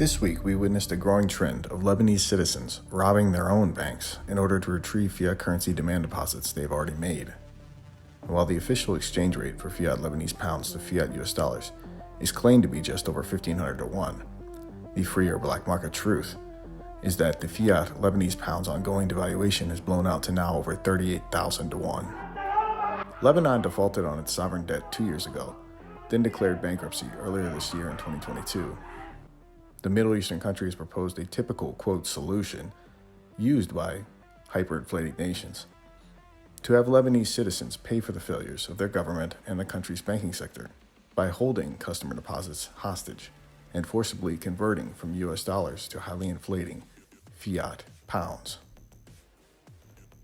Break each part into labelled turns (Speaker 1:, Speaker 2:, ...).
Speaker 1: This week, we witnessed a growing trend of Lebanese citizens robbing their own banks in order to retrieve fiat currency demand deposits they've already made. And while the official exchange rate for fiat Lebanese pounds to fiat US dollars is claimed to be just over 1,500 to 1, the free or black market truth is that the fiat Lebanese pound's ongoing devaluation has blown out to now over 38,000 to 1. Lebanon defaulted on its sovereign debt 2 years ago, then declared bankruptcy earlier this year in 2022. The Middle Eastern country has proposed a typical, quote, solution used by hyperinflating nations to have Lebanese citizens pay for the failures of their government and the country's banking sector by holding customer deposits hostage and forcibly converting from US dollars to highly inflating fiat pounds.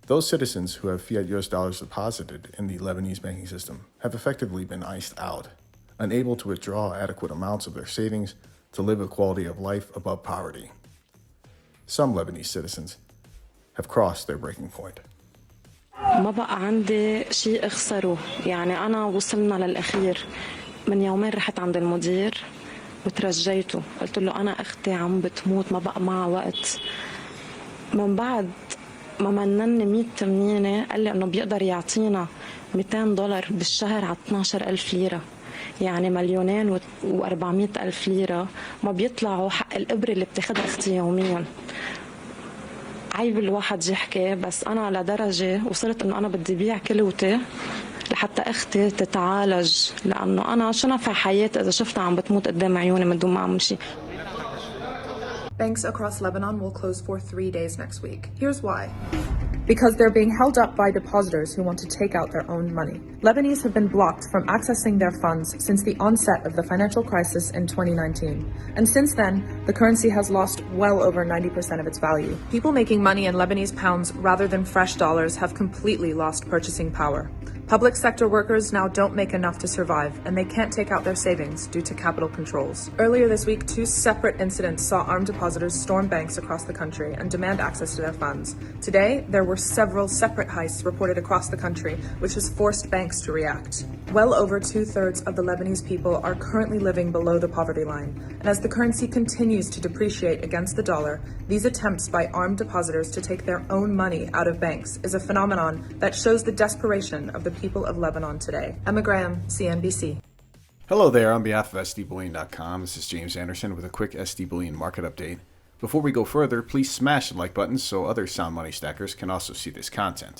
Speaker 1: Those citizens who have fiat US dollars deposited in the Lebanese banking system have effectively been iced out, unable to withdraw adequate amounts of their savings to live a quality of life above poverty. Some Lebanese citizens have crossed their breaking point.
Speaker 2: ما بقى عندي شيء اخسره، يعني أنا وصلنا للأخير. من يومين رحت عند المدير وترجيته، قلت له أنا أختي عم بتموت ما بقى معها وقت. من بعد ما منني 100 تمنينة قال لي إنه بيقدر يعطينا $200 بالشهر على 12,000 ليرة، يعني 2,400,000 ليرة ما بيطلعوا حق الإبرة اللي بتاخدها أختي يوميا. عيب الواحد يحكي، بس أنا لدرجة وصلت إنه أنا بدي بيع كلوتي لحتى أختي تتعالج، لأنه أنا شو نفع حياتي إذا شفتها عم بتموت قدام عيوني من دون ما أعمل شيء.
Speaker 3: Banks across Lebanon will close for 3 days next week. Here's why. Because they're being held up by depositors who want to take out their own money. Lebanese have been blocked from accessing their funds since the onset of the financial crisis in 2019. And since then, the currency has lost well over 90% of its value. People making money in Lebanese pounds rather than fresh dollars have completely lost purchasing power. Public sector workers now don't make enough to survive, and they can't take out their savings due to capital controls. Earlier this week, 2 separate incidents saw armed depositors storm banks across the country and demand access to their funds. Today, there were several separate heists reported across the country, which has forced banks to react. Well over 2/3 of the Lebanese people are currently living below the poverty line, and as the currency continues to depreciate against the dollar, these attempts by armed depositors to take their own money out of banks is a phenomenon that shows the desperation of the people of Lebanon today. Emma Graham, CNBC.
Speaker 1: Hello there, on behalf of SDBullion.com, this is James Anderson with a quick SD Bullion market update. Before we go further, please smash the like button so other sound money stackers can also see this content.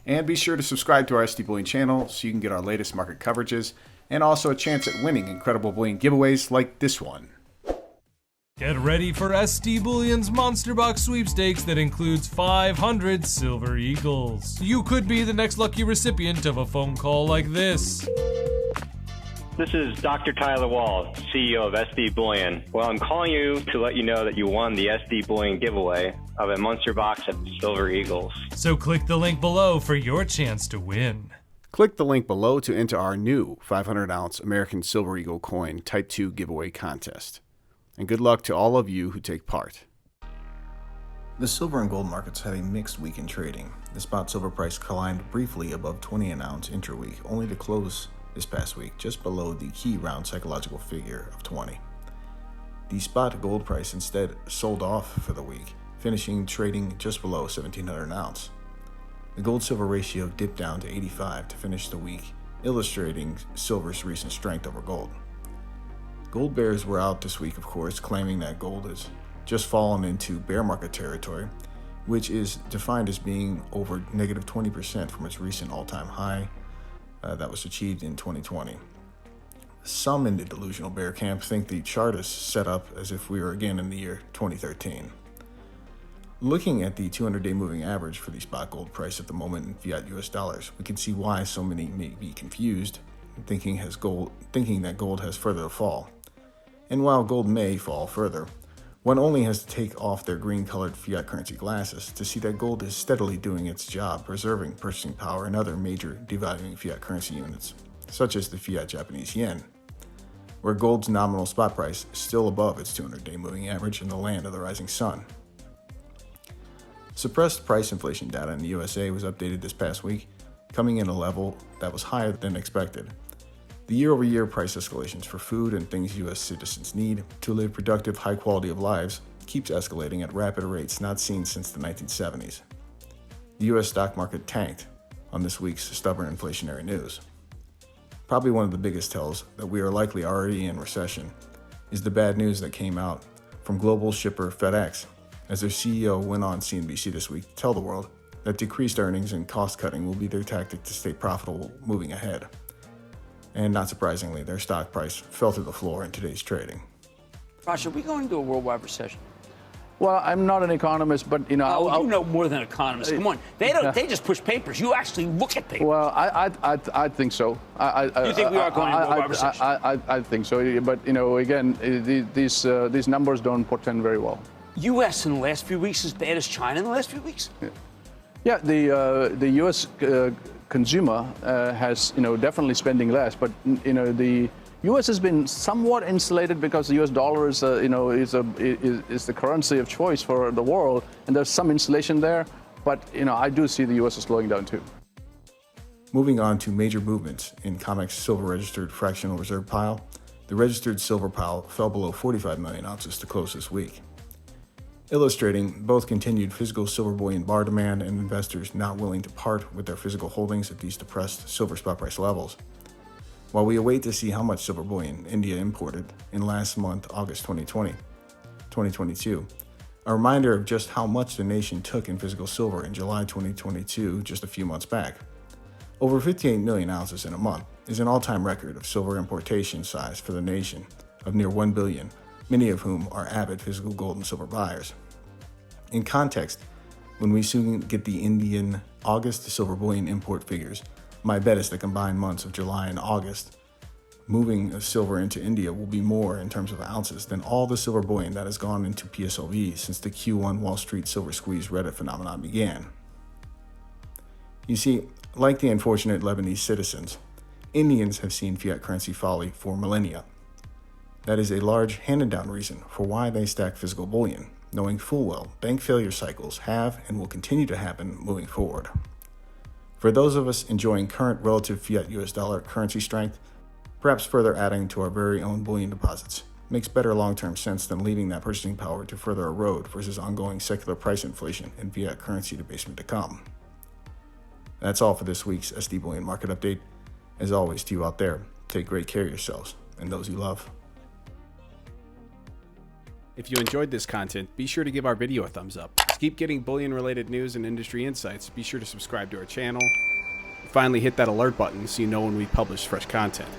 Speaker 1: And be sure to subscribe to our SD Bullion channel so you can get our latest market coverages and also a chance at winning incredible bullion giveaways like this one.
Speaker 4: Get ready for SD Bullion's Monster Box sweepstakes that includes 500 Silver Eagles. You could be the next lucky recipient of a phone call like this.
Speaker 5: This is Dr. Tyler Wall, CEO of SD Bullion. Well, I'm calling you to let you know that you won the SD Bullion giveaway of a Monster Box of Silver Eagles.
Speaker 4: So click the link below for your chance to win.
Speaker 1: Click the link below to enter our new 500-ounce American Silver Eagle coin Type 2 giveaway contest. And good luck to all of you who take part. The silver and gold markets had a mixed week in trading. The spot silver price climbed briefly above 20 an ounce intraweek, only to close this past week just below the key round psychological figure of 20. The spot gold price instead sold off for the week, finishing trading just below 1,700 an ounce. The gold-silver ratio dipped down to 85 to finish the week, illustrating silver's recent strength over gold. Gold bears were out this week, of course, claiming that gold has just fallen into bear market territory, which is defined as being over negative 20% from its recent all-time high that was achieved in 2020. Some in the delusional bear camp think the chart is set up as if we were again in the year 2013. Looking at the 200-day moving average for the spot gold price at the moment in fiat US dollars, we can see why so many may be confused, thinking that gold has further to fall. And while gold may fall further, one only has to take off their green-colored fiat currency glasses to see that gold is steadily doing its job preserving purchasing power in other major devaluing fiat currency units, such as the fiat Japanese yen, where gold's nominal spot price is still above its 200-day moving average in the land of the rising sun. Suppressed price inflation data in the USA was updated this past week, coming in a level that was higher than expected. The year-over-year price escalations for food and things U.S. citizens need to live productive, high quality of lives keeps escalating at rapid rates not seen since the 1970s. The U.S. stock market tanked on this week's stubborn inflationary news. Probably one of the biggest tells that we are likely already in recession is the bad news that came out from global shipper FedEx, as their CEO went on CNBC this week to tell the world that decreased earnings and cost cutting will be their tactic to stay profitable moving ahead. And not surprisingly, their stock price fell to the floor in today's trading.
Speaker 6: Josh, are we going to a worldwide recession?
Speaker 7: Well, I'm not an economist, but you know,
Speaker 6: you know more than economists. Come on, they don't. They just push papers. You actually look at papers.
Speaker 7: Well, I think so.
Speaker 6: You think we are going to a worldwide recession?
Speaker 7: I think so. But you know, again, these numbers don't portend very well.
Speaker 6: U.S. in the last few weeks as bad as China in the last few weeks?
Speaker 7: Yeah, the U.S. Consumer has definitely spending less, but the U.S. has been somewhat insulated because the U.S. dollar is is the currency of choice for the world, and there's some insulation there. But I do see the U.S. is slowing down too.
Speaker 1: Moving on to major movements in COMEX's silver registered fractional reserve pile, the registered silver pile fell below 45 million ounces to close this week, illustrating both continued physical silver bullion bar demand and investors not willing to part with their physical holdings at these depressed silver spot price levels. While we await to see how much silver bullion India imported in last month, August 2022, a reminder of just how much the nation took in physical silver in July 2022, just a few months back. Over 58 million ounces in a month is an all-time record of silver importation size for the nation of near 1 billion, many of whom are avid physical gold and silver buyers. In context, when we soon get the Indian August silver bullion import figures, my bet is the combined months of July and August moving of silver into India will be more in terms of ounces than all the silver bullion that has gone into PSLV since the Q1 Wall Street silver squeeze Reddit phenomenon began. You see, like the unfortunate Lebanese citizens, Indians have seen fiat currency folly for millennia. That is a large handed-down reason for why they stack physical bullion, knowing full well bank failure cycles have and will continue to happen moving forward. For those of us enjoying current relative fiat US dollar currency strength, perhaps further adding to our very own bullion deposits makes better long-term sense than leaving that purchasing power to further erode versus ongoing secular price inflation and fiat currency debasement to come. That's all for this week's SD Bullion Market Update. As always, to you out there, take great care of yourselves and those you love.
Speaker 8: If you enjoyed this content, be sure to give our video a thumbs up. To keep getting bullion-related news and industry insights, be sure to subscribe to our channel. Finally, hit that alert button so you know when we publish fresh content.